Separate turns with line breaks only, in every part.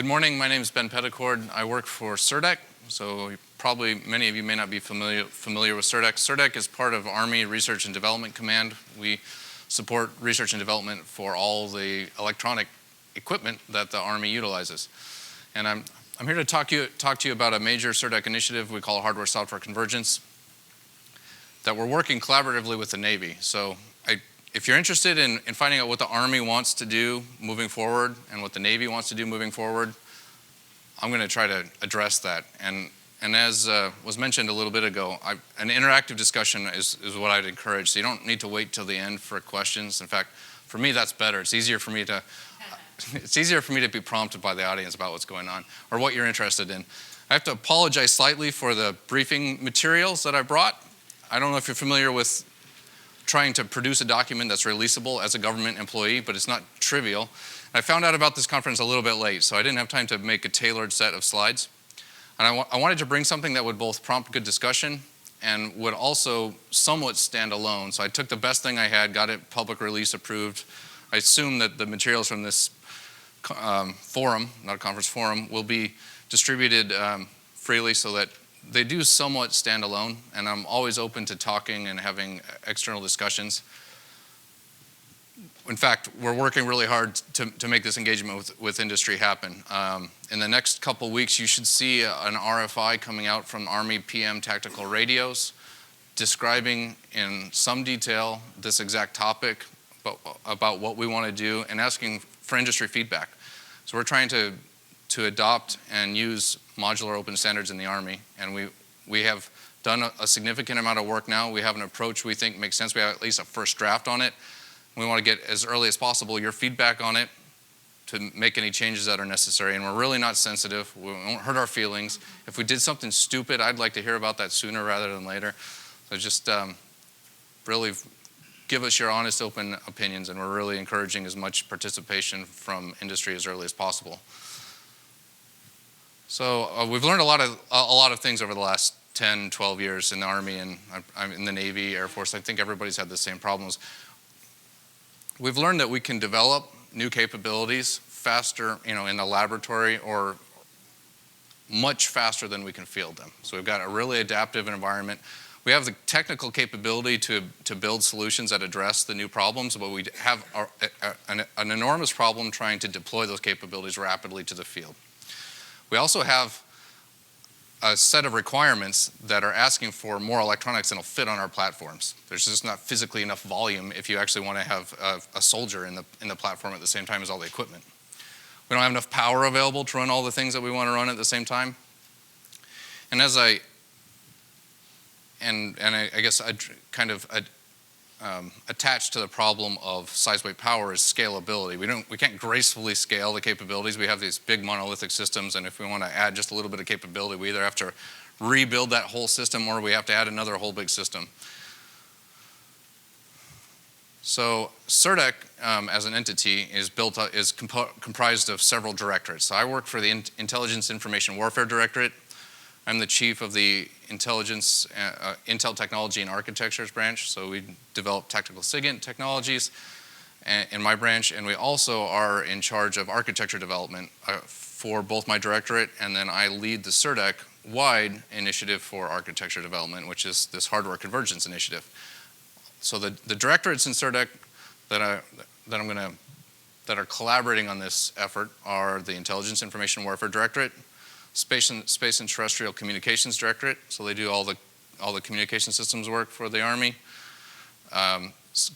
Good morning, my name is Ben Peddicord. I work for CERDEC, so probably many of you may not be familiar with CERDEC. CERDEC is part of Army Research and Development Command. We support research and development for all the electronic equipment that the Army utilizes. And I'm here to talk to you about a major CERDEC initiative we call Hardware-Software Convergence that we're working collaboratively with the Navy. So if you're interested in finding out what the Army wants to do moving forward and what the Navy wants to do moving forward, I'm going to try to address that. And as was mentioned a little bit ago, an interactive discussion is what I'd encourage. So you don't need to wait till the end for questions. In fact, for me, that's better. It's easier for me to be prompted by the audience about what's going on or what you're interested in. I have to apologize slightly for the briefing materials that I brought. I don't know if you're familiar with trying to produce a document that's releasable as a government employee, but it's not trivial. I found out about this conference a little bit late, so I didn't have time to make a tailored set of slides. And I wanted to bring something that would both prompt good discussion and would also somewhat stand alone. So I took the best thing I had, got it public release approved. I assume that the materials from this forum, not a conference forum, will be distributed freely so that they do somewhat stand alone, and I'm always open to talking and having external discussions. In fact, we're working really hard to make this engagement with industry happen. In the next couple weeks, you should see an RFI coming out from Army PM Tactical Radios describing in some detail this exact topic about what we want to do and asking for industry feedback. So we're trying to adopt and use modular open standards in the Army, and we have done a significant amount of work now. We have an approach we think makes sense. We have at least a first draft on it. We want to get, as early as possible, your feedback on it to make any changes that are necessary, and we're really not sensitive. We won't hurt our feelings. If we did something stupid, I'd like to hear about that sooner rather than later. So just really give us your honest, open opinions, and we're really encouraging as much participation from industry as early as possible. So we've learned a lot of things over the last 10, 12 years in the Army, and I'm in the Navy, Air Force. I think everybody's had the same problems. We've learned that we can develop new capabilities faster, in the laboratory, or much faster than we can field them. So we've got a really adaptive environment. We have the technical capability to build solutions that address the new problems, but we have an enormous problem trying to deploy those capabilities rapidly to the field. We also have a set of requirements that are asking for more electronics than will fit on our platforms. There's just not physically enough volume if you actually want to have a soldier in the platform at the same time as all the equipment. We don't have enough power available to run all the things that we want to run at the same time. And I guess I kind of attached to the problem of size, weight, power is scalability. We can't gracefully scale the capabilities. We have these big monolithic systems, and if we want to add just a little bit of capability, we either have to rebuild that whole system or we have to add another whole big system. So CERDEC as an entity is comprised of several directorates. So I work for the Intelligence Information Warfare Directorate. I'm the chief of the Intelligence, Intel Technology and Architectures branch, so we develop tactical SIGINT technologies in my branch, and we also are in charge of architecture development for both my directorate, and then I lead the CERDEC-wide initiative for architecture development, which is this hardware convergence initiative. So the directorates in CERDEC that are collaborating on this effort are the Intelligence Information Warfare Directorate, Space and Terrestrial Communications Directorate, so they do all the communication systems work for the Army.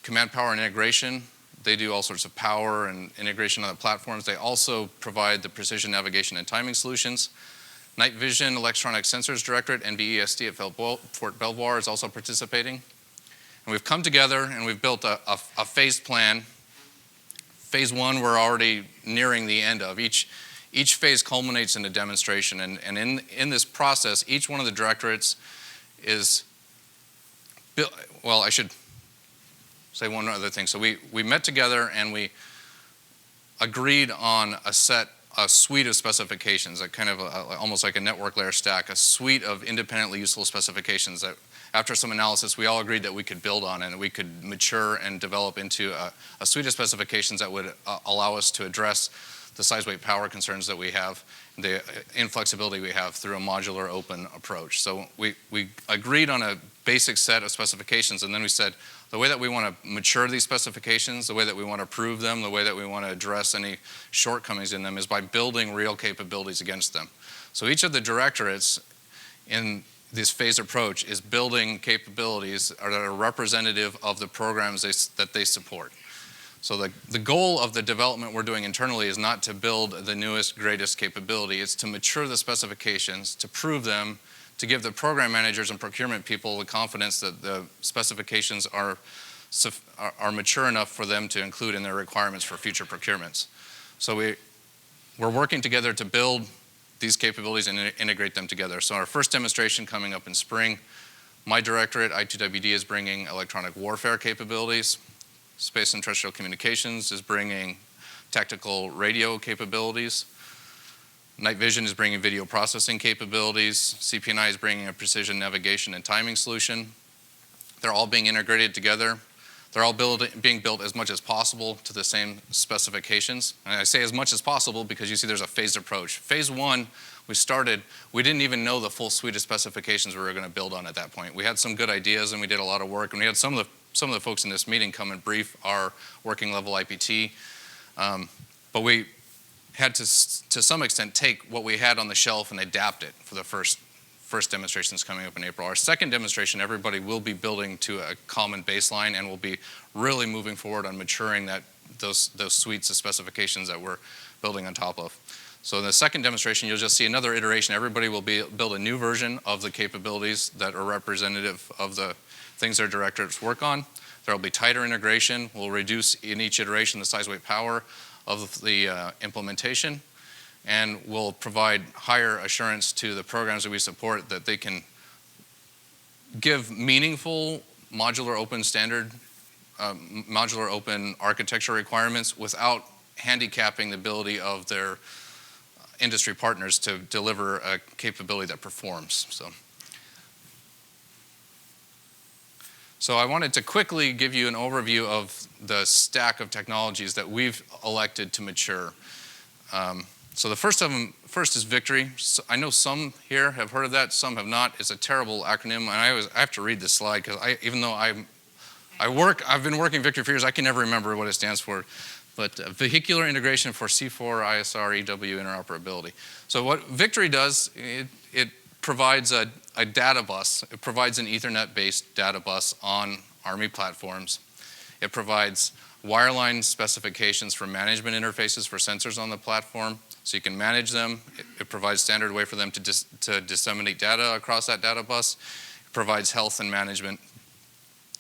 Command, Power, and Integration, they do all sorts of power and integration on the platforms. They also provide the precision navigation and timing solutions. Night Vision Electronic Sensors Directorate, NVESD at Fort Belvoir, is also participating. And we've come together and we've built a phased plan. Phase 1 we're already nearing the end of. Each phase culminates in a demonstration, and in this process, each one of the directorates is built. Well, I should say one other thing. So we met together and we agreed on a suite of specifications, almost like a network layer stack, a suite of independently useful specifications that after some analysis, we all agreed that we could build on and we could mature and develop into a suite of specifications that would allow us to address the size, weight, power concerns that we have, the inflexibility we have through a modular open approach. So we agreed on a basic set of specifications, and then we said the way that we want to mature these specifications, the way that we want to prove them, the way that we want to address any shortcomings in them is by building real capabilities against them. So each of the directorates in this phased approach is building capabilities that are representative of the programs that they support. So the goal of the development we're doing internally is not to build the newest, greatest capability. It's to mature the specifications, to prove them, to give the program managers and procurement people the confidence that the specifications are mature enough for them to include in their requirements for future procurements. So we're working together to build these capabilities and integrate them together. So our first demonstration coming up in spring, my directorate, I2WD, is bringing electronic warfare capabilities. Space and Terrestrial Communications is bringing tactical radio capabilities. Night Vision is bringing video processing capabilities. CP&I is bringing a precision navigation and timing solution. They're all being integrated together. They're all being built as much as possible to the same specifications. And I say as much as possible because you see there's a phased approach. Phase one, we didn't even know the full suite of specifications we were going to build on at that point. We had some good ideas and we did a lot of work, and we had some of the folks in this meeting come and brief our working level IPT. But we had to some extent take what we had on the shelf and adapt it for the first demonstrations coming up in April. Our second demonstration, everybody will be building to a common baseline and will be really moving forward on maturing those suites of specifications that we're building on top of. So in the second demonstration, you'll just see another iteration. Everybody will build a new version of the capabilities that are representative of the things their directorates work on. There will be tighter integration. We'll reduce in each iteration the size, weight, power of the implementation, and we'll provide higher assurance to the programs that we support that they can give meaningful modular open standard, modular open architecture requirements without handicapping the ability of their industry partners to deliver a capability that performs. So I wanted to quickly give you an overview of the stack of technologies that we've elected to mature. So the first is Victory. So I know some here have heard of that, some have not. It's a terrible acronym, and I have to read this slide because even though I've been working Victory for years, I can never remember what it stands for. But Vehicular Integration for C4ISR EW Interoperability. So what Victory does, it provides a data bus. It provides an Ethernet-based data bus on Army platforms. It provides wireline specifications for management interfaces for sensors on the platform, so you can manage them. It provides standard way for them to disseminate data across that data bus. It provides health and management.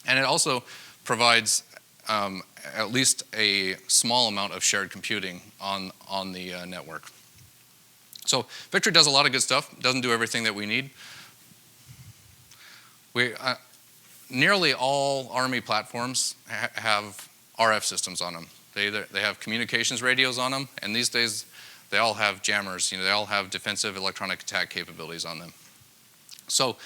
And it also provides at least a small amount of shared computing on the network. So Victory does a lot of good stuff. It doesn't do everything that we need. Nearly all Army platforms have RF systems on them. They have communications radios on them, and these days they all have jammers. They all have defensive electronic attack capabilities on them. So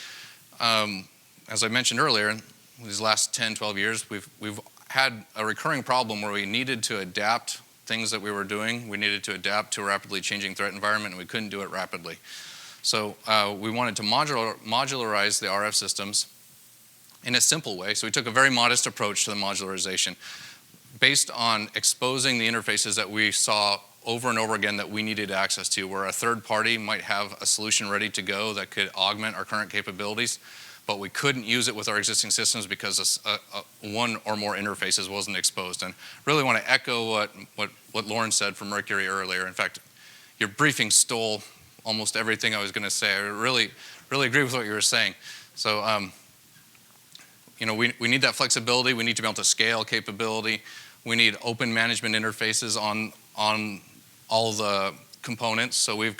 as I mentioned earlier, in these last 10, 12 years, we've had a recurring problem where we needed to adapt things that we were doing. We needed to adapt to a rapidly changing threat environment, and we couldn't do it rapidly. So we wanted to modularize the RF systems in a simple way. So we took a very modest approach to the modularization based on exposing the interfaces that we saw over and over again that we needed access to, where a third party might have a solution ready to go that could augment our current capabilities, but we couldn't use it with our existing systems because one or more interfaces wasn't exposed. And really want to echo what Lauren said from Mercury earlier. In fact, your briefing stole almost everything I was going to say. I really agree with what you were saying. So, we need that flexibility. We need to be able to scale capability. We need open management interfaces on all the components. So we've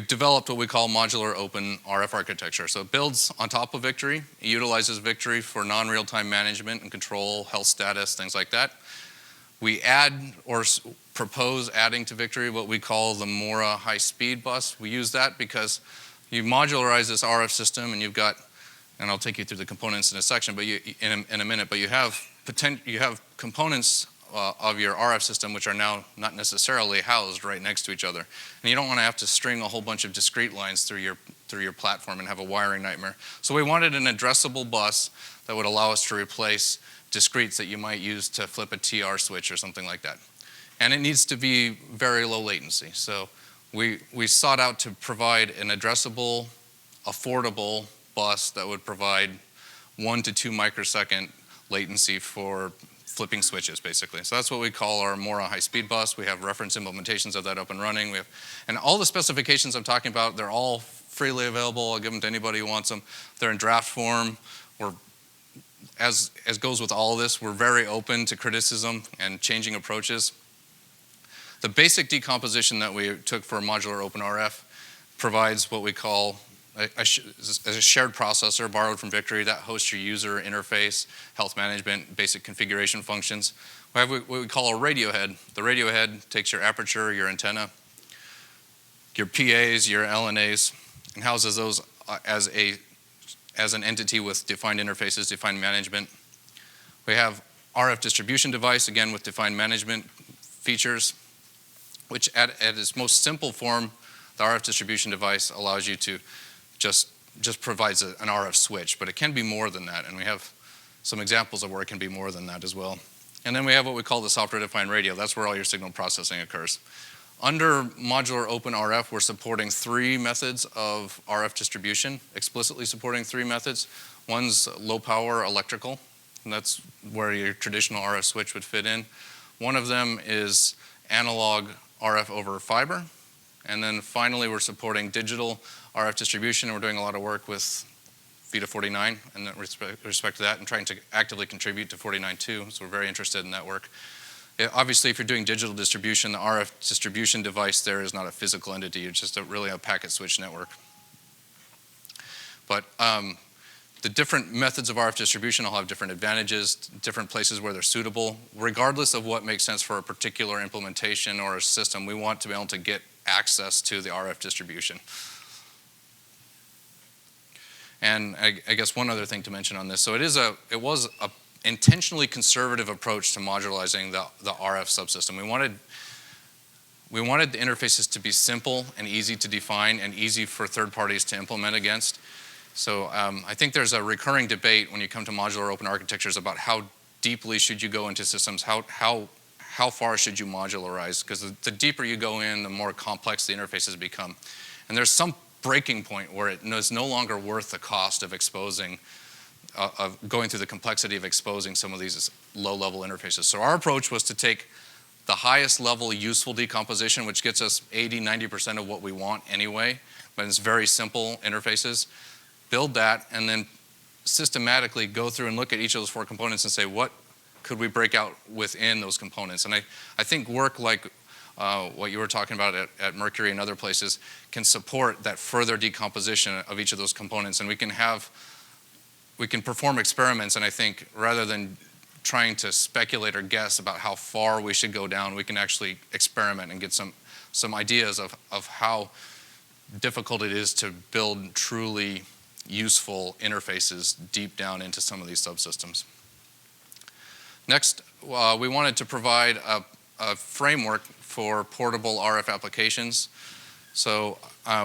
developed what we call Modular Open RF architecture. So it builds on top of Victory. It utilizes Victory for non-real-time management and control, health status, things like that. We add or propose adding to Victory what we call the Mora high-speed bus. We use that because you modularize this RF system, and you've got, and I'll take you through the components in a section, but in a minute. But you have components of your RF system, which are now not necessarily housed right next to each other. And you don't want to have to string a whole bunch of discrete lines through your platform and have a wiring nightmare. So we wanted an addressable bus that would allow us to replace discretes that you might use to flip a TR switch or something like that. And it needs to be very low latency. So we sought out to provide an addressable, affordable bus that would provide 1 to 2 microsecond latency for flipping switches, basically. So that's what we call our Mora high-speed bus. We have reference implementations of that up and running. And all the specifications I'm talking about, they're all freely available. I'll give them to anybody who wants them. They're in draft form. As goes with all of this, we're very open to criticism and changing approaches. The basic decomposition that we took for Modular Open RF provides what we call a shared processor borrowed from Victory that hosts your user interface, health management, basic configuration functions. We have what we call a radio head. The radio head takes your aperture, your antenna, your PAs, your LNAs, and houses those as an entity with defined interfaces, defined management. We have RF distribution device, again with defined management features, which at its most simple form, the RF distribution device allows you to just provides an RF switch, but it can be more than that, and we have some examples of where it can be more than that as well. And then we have what we call the software-defined radio. That's where all your signal processing occurs. Under Modular Open RF, we're supporting 3 methods of RF distribution, explicitly supporting 3 methods. One's low-power electrical, and that's where your traditional RF switch would fit in. One of them is analog RF over fiber. And then finally, we're supporting digital RF distribution, and we're doing a lot of work with VITA49 and with respect to that, and trying to actively contribute to 49.2, so we're very interested in that work. Obviously, if you're doing digital distribution, the RF distribution device there is not a physical entity, it's just really a packet switch network. But the different methods of RF distribution all have different advantages, different places where they're suitable. Regardless of what makes sense for a particular implementation or a system, we want to be able to get access to the RF distribution. And I guess one other thing to mention on this, so it was a intentionally conservative approach to modularizing the RF subsystem. We wanted the interfaces to be simple and easy to define and easy for third parties to implement against. So I think there's a recurring debate when you come to modular open architectures about how deeply should you go into systems, how far should you modularize? Because the deeper you go in, the more complex the interfaces become. And there's some breaking point where it is no longer worth the cost of exposing, of going through the complexity of exposing some of these low-level interfaces. So our approach was to take the highest level useful decomposition, which gets us 80–90% of what we want anyway, but it's very simple interfaces, build that, and then systematically go through and look at each of those 4 components and say, what could we break out within those components? And I think work like what you were talking about at Mercury and other places can support that further decomposition of each of those components. And we can perform experiments, and I think rather than trying to speculate or guess about how far we should go down, we can actually experiment and get some ideas of how difficult it is to build truly useful interfaces deep down into some of these subsystems. Next, we wanted to provide a framework for portable RF applications. So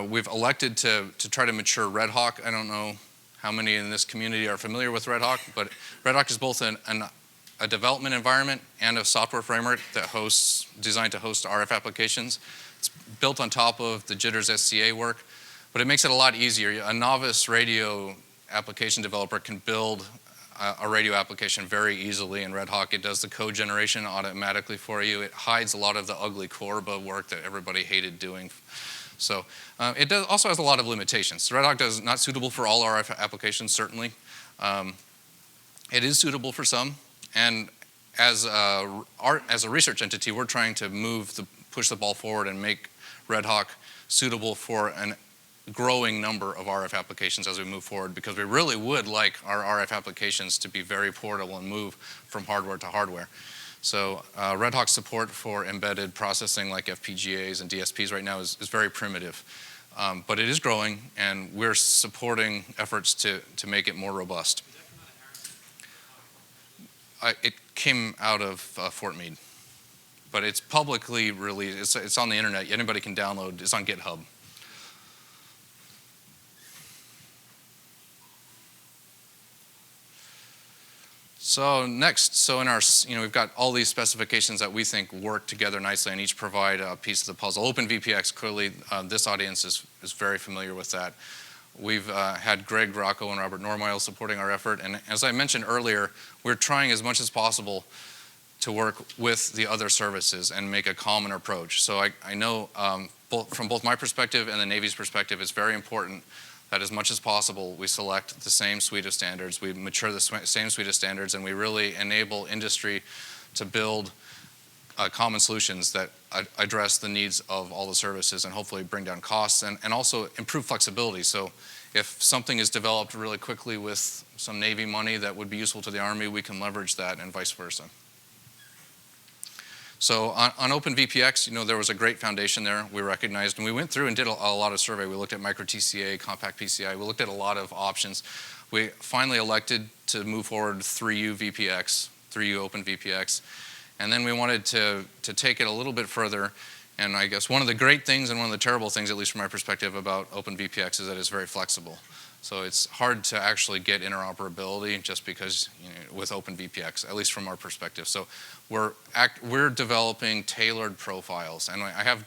we've elected to try to mature Red Hawk. I don't know how many in this community are familiar with Red Hawk, but Red Hawk is both a development environment and a software framework that designed to host RF applications. It's built on top of the Jitters SCA work, but it makes it a lot easier. A novice radio application developer can build a radio application very easily in Red Hawk. It does the code generation automatically for you. It hides a lot of the ugly Corba work that everybody hated doing. So it also has a lot of limitations. Red Hawk is not suitable for all RF applications, certainly. It is suitable for some, and as a research entity, we're trying to push the ball forward and make Red Hawk suitable for a growing number of RF applications as we move forward, because we really would like our RF applications to be very portable and move from hardware to hardware. So Red Hawk's support for embedded processing like FPGAs and DSPs right now is very primitive. But it is growing, and we're supporting efforts to make it more robust. came out of Fort Meade. But it's publicly released. It's on the internet. Anybody can download. It's on GitHub. So next, in our, we've got all these specifications that we think work together nicely and each provide a piece of the puzzle. OpenVPX, clearly, this audience is very familiar with that. We've had Greg Rocco and Robert Normile supporting our effort, and as I mentioned earlier, we're trying as much as possible to work with the other services and make a common approach. So I know from both my perspective and the Navy's perspective, it's very important that as much as possible we select the same suite of standards, we mature the same suite of standards, and we really enable industry to build common solutions that address the needs of all the services and hopefully bring down costs and also improve flexibility. So if something is developed really quickly with some Navy money that would be useful to the Army, we can leverage that and vice versa. So on OpenVPX, there was a great foundation there we recognized, and we went through and did a lot of survey. We looked at micro TCA, compact PCI. We looked at a lot of options. We finally elected to move forward 3U VPX, 3U OpenVPX, and then we wanted to take it a little bit further. And I guess one of the great things and one of the terrible things, at least from my perspective, about OpenVPX is that it's very flexible. So it's hard to actually get interoperability just because with OpenVPX, at least from our perspective. So we're developing tailored profiles, and I have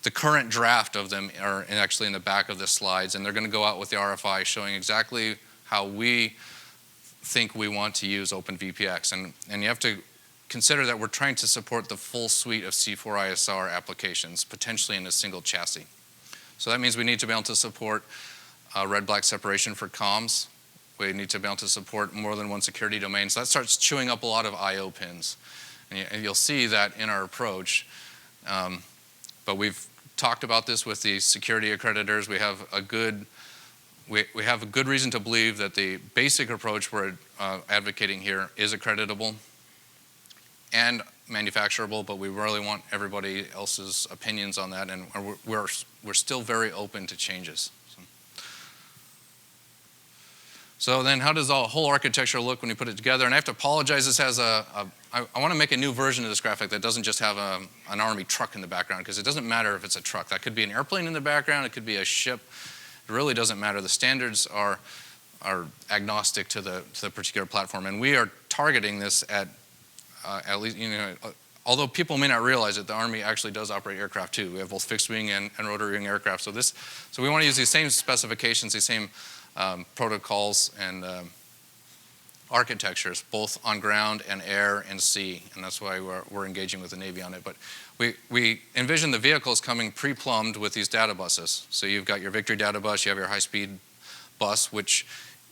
the current draft of them are actually in the back of the slides, and they're going to go out with the RFI showing exactly how we think we want to use OpenVPX. And you have to consider that we're trying to support the full suite of C4ISR applications, potentially in a single chassis. So that means we need to be able to support red-black separation for comms. We need to be able to support more than one security domain. So that starts chewing up a lot of I/O pins. And you'll see that in our approach. But we've talked about this with the security accreditors. We have a good reason to believe that the basic approach we're advocating here is accreditable and manufacturable, but we really want everybody else's opinions on that, and we're still very open to changes. So then how does the whole architecture look when you put it together? And I have to apologize, this has I want to make a new version of this graphic that doesn't just have an Army truck in the background, because it doesn't matter if it's a truck. That could be an airplane in the background, it could be a ship. It really doesn't matter. The standards are agnostic to the particular platform, and we are targeting this at least, although people may not realize it, the Army actually does operate aircraft too. We have both fixed wing and rotary wing aircraft. So we want to use these same specifications, these same protocols and architectures, both on ground and air and sea, and that's why we're engaging with the Navy on it. But we envision the vehicles coming pre-plumbed with these data buses. So you've got your Victory data bus, you have your high-speed bus, which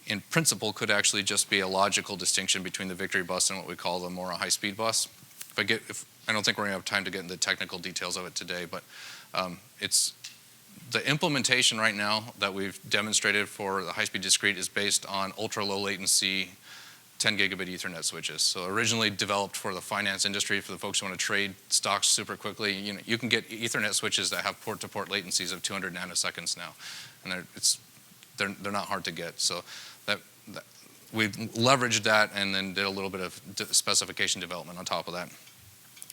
in principle could actually just be a logical distinction between the Victory bus and what we call the more high-speed bus. I don't think we're going to have time to get into the technical details of it today, but it's the implementation right now that we've demonstrated for the high-speed discrete is based on ultra-low latency 10 gigabit Ethernet switches. So originally developed for the finance industry, for the folks who want to trade stocks super quickly. You can get Ethernet switches that have port-to-port latencies of 200 nanoseconds now, and they're not hard to get. So we leveraged that and then did a little bit of specification development on top of that.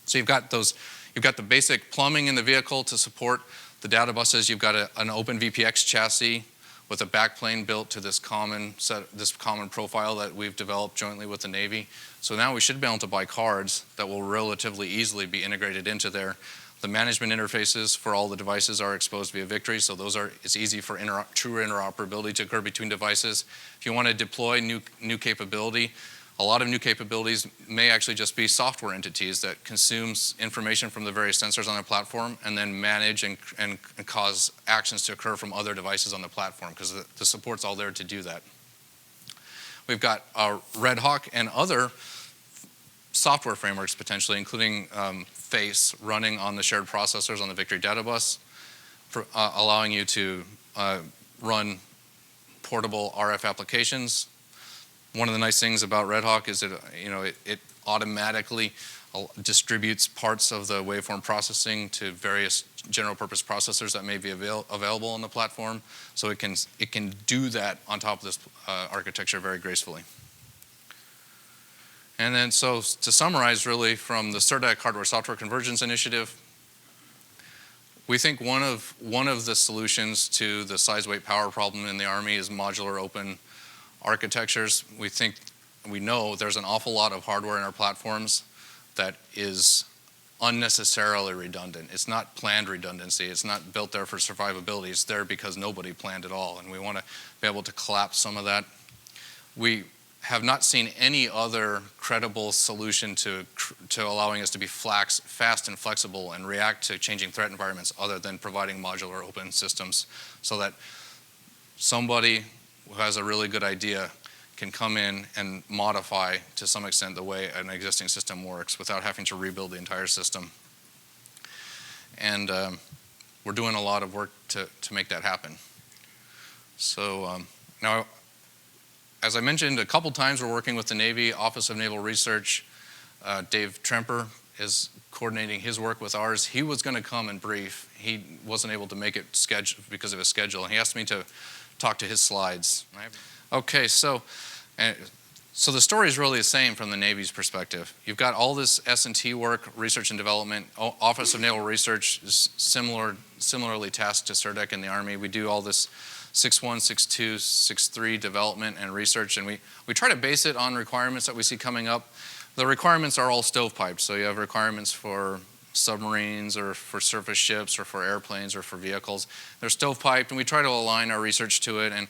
So you've got the basic plumbing in the vehicle to support the data buses. You've got an OpenVPX chassis with a backplane built to this common profile that we've developed jointly with the Navy. So now we should be able to buy cards that will relatively easily be integrated into there. The management interfaces for all the devices are exposed via Victory, so it's easy for true interoperability to occur between devices. If you want to deploy new capability, a lot of new capabilities may actually just be software entities that consumes information from the various sensors on the platform and then manage and cause actions to occur from other devices on the platform, because the support's all there to do that. We've got our Red Hawk and other software frameworks potentially, including FACE running on the shared processors on the Victory data bus, allowing you to run portable RF applications. One of the nice things about Red Hawk is it automatically distributes parts of the waveform processing to various general purpose processors that may be available on the platform. So it can do that on top of this architecture very gracefully. And then, so to summarize really from the CERDEC Hardware-Software Convergence Initiative, we think one of the solutions to the size, weight, power problem in the Army is modular open architectures. We know there's an awful lot of hardware in our platforms that is unnecessarily redundant. It's not planned redundancy. It's not built there for survivability. It's there because nobody planned it all, and we want to be able to collapse some of that. We have not seen any other credible solution to allowing us to be fast and flexible and react to changing threat environments other than providing modular open systems, so that somebody who has a really good idea can come in and modify to some extent the way an existing system works without having to rebuild the entire system. And we're doing a lot of work to make that happen. So now, as I mentioned a couple times, we're working with the Navy Office of Naval Research. Dave Tremper is coordinating his work with ours. He was going to come and brief. He wasn't able to make it because of his schedule, and he asked me to talk to his slides. Okay, so the story is really the same from the Navy's perspective. You've got all this S&T work, research and development. Office of Naval Research is similarly tasked to CERDEC in the Army. We do all this 6.1, 6.2, 6.3 development and research, and we try to base it on requirements that we see coming up. The requirements are all stovepiped, so you have requirements for submarines or for surface ships or for airplanes or for vehicles. They're stovepiped, and we try to align our research to it, and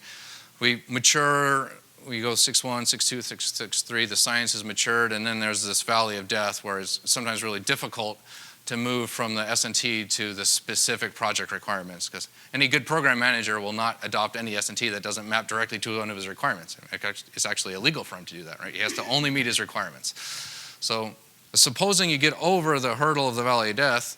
we mature. We go 6.1, 6.2, 6.3, the science has matured, and then there's this valley of death where it's sometimes really difficult to move from the S&T to the specific project requirements, because any good program manager will not adopt any S&T that doesn't map directly to one of his requirements. It's actually illegal for him to do that, right? He has to only meet his requirements. So supposing you get over the hurdle of the valley of death,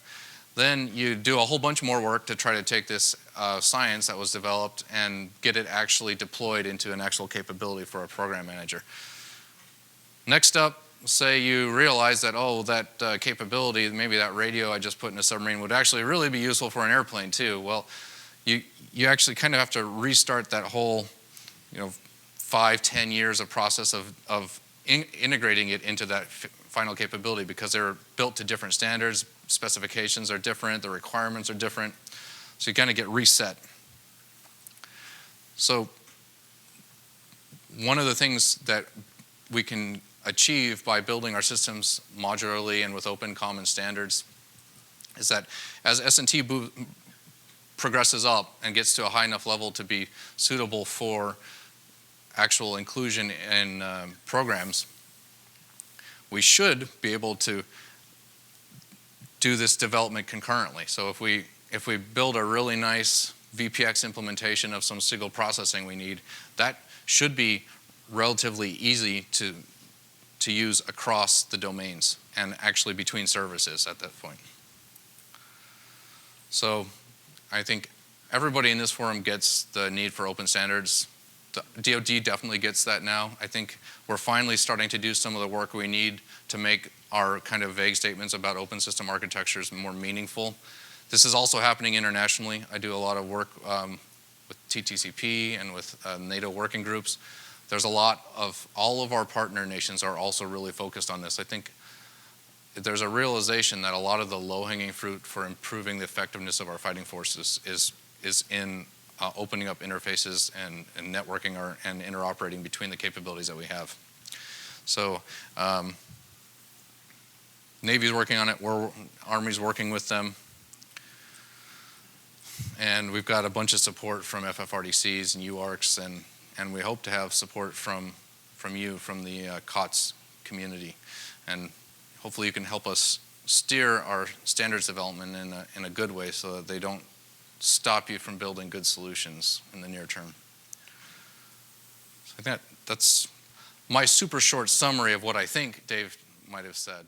then you do a whole bunch more work to try to take this science that was developed and get it actually deployed into an actual capability for a program manager. Next up, say you realize that, oh, that capability, maybe that radio I just put in a submarine would actually really be useful for an airplane too. Well, you actually kind of have to restart that whole 5-10 years of process of integrating it into that final capability, because they're built to different standards, specifications are different, the requirements are different, so you kind of get reset. So one of the things that we can achieve by building our systems modularly and with open common standards is that as S&T progresses up and gets to a high enough level to be suitable for actual inclusion in programs, we should be able to do this development concurrently. So if we build a really nice VPX implementation of some signal processing we need, that should be relatively easy to use across the domains and actually between services at that point. So I think everybody in this forum gets the need for open standards. The DoD definitely gets that now. I think we're finally starting to do some of the work we need to make our kind of vague statements about open system architectures more meaningful. This is also happening internationally. I do a lot of work with TTCP and with NATO working groups. There's a lot of, all of our partner nations are also really focused on this. I think there's a realization that a lot of the low-hanging fruit for improving the effectiveness of our fighting forces is in opening up interfaces and networking and interoperating between the capabilities that we have. So Navy's working on it, Army's working with them, and we've got a bunch of support from FFRDCs and UARCs, and we hope to have support from you, from the COTS community. And hopefully you can help us steer our standards development in a good way so that they don't stop you from building good solutions in the near term. So I think that's my super short summary of what I think Dave might have said.